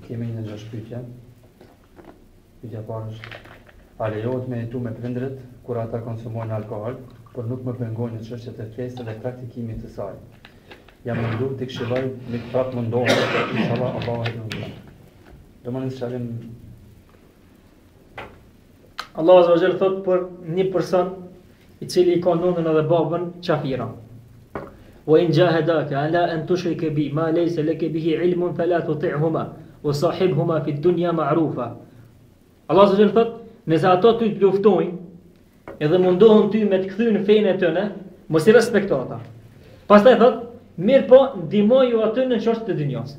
Kemi një 6 pyetje. Pyetja e parë është: a lejohet me jetu me prindërit kur ata konsumojnë alkool, por nuk më pengojnë në çështjet e fesë dhe praktikimit të saj? Jam munduar të këshilloj me prap mundohet, inshallah Allahu e di. Domethënë shalim Allah azza wa jalla thot për një person i cili i ka nënën edhe babën qafira. Wa in jahadaka ala an tushrika bi ma laysa laka bihi ilmun fala tuti'huma wa sahibhuma fi dunya ma'rufa. Allah azza wa jalla thot, nëse ato ty të luftojnë edhe mundohen ty me të kthyer në fenë e tyre, mos i respekto ata. Pastaj thot, mirë po, ndihmoju aty në çështjet e dunjos.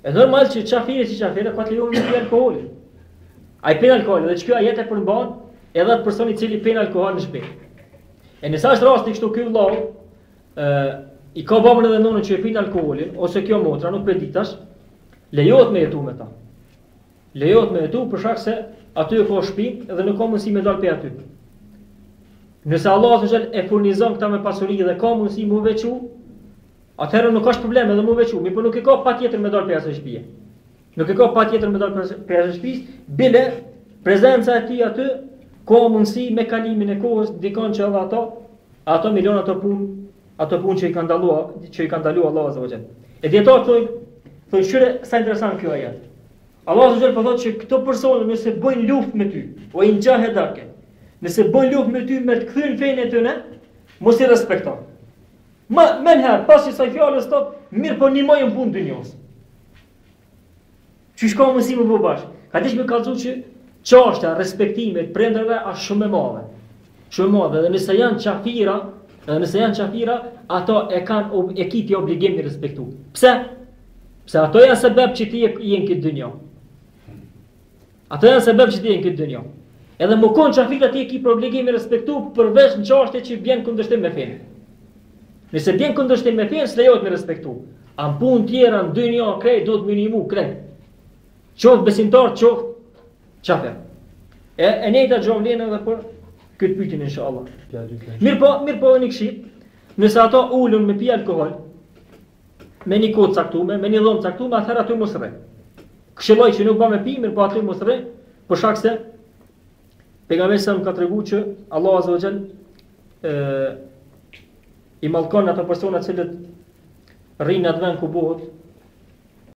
E normal që qafire ka të lejuar me alkool. Ai pen alkool dhe çka ajet e përmban edhe atë person i cili pen alkool në shtëpi. E nëse është rasti kështu ky vëllau i ka babën edhe nonën që e pin alkoolin ose kjo motra nuk preditash, lejohet me jetu me ta. Lejohet me jetu për shkak se aty ka shtëpi dhe nuk ka mundësi me dal pe aty. Nëse Allah e furnizon këta me pasuri dhe ka mundësi mu veçu, atëherë nuk ka problem edhe mu veçu, mi po nuk e ka patjetër me dal pe asaj shtëpie. Nuk e ka patjetër me dal pe asaj shtëpisë, bile prezenca e tij aty ka mundësi me kalimin e kohës dikon që edhe ato milion ato punë që i kanë ndaluar Allahu azza wa jalla. E dietar thonë shyre sa interesant kjo ajet. Allahu azza wa jalla po thotë që këto persona nëse bëjnë luftë me ty, o in jahedake, nëse bëjnë luftë me ty me të kthyer fenë e tyre, mos i respekto. Menherë, pasi saj fjallës thot, mirë po ndihmojmë punë dunjos. Që shka mësi më bëbash? Ka dish me kallëzu që çështja respektimit prindërve është shumë e madhe. Shumë e madhe, dhe nëse janë qafira, ato e kiti obligim të respektu. Pse? Pse ato janë sebeb që ti jenë këtë dynjo. Ato janë sebeb që ti jenë këtë dynjo. Edhe më konë qafira ti e ki për obligim të respektu përveç në çështje që vjen kundërshtim me fenë. Nëse vjen kundërshtim me fenë, s'lejohet me respektu. An punë tjera në dynjo krejt do të minimu krejt. Qoftë besimtar, qoftë qafir. E nejta gjovlenë edhe për këtë pyetjen inshallah. Mirë po një këshit, nëse ato ulën me pi alkohol, me një kohë caktuar, me një dhomë caktuar, atëherë aty mos rrej. Këshilloj që nuk ba me pi, mirë po aty mos rrej, për shkak se pejgamberi sa më ka treguar që Allah azza wa jall i mallkon ato persona të cilët rrinë atë vend ku bëhet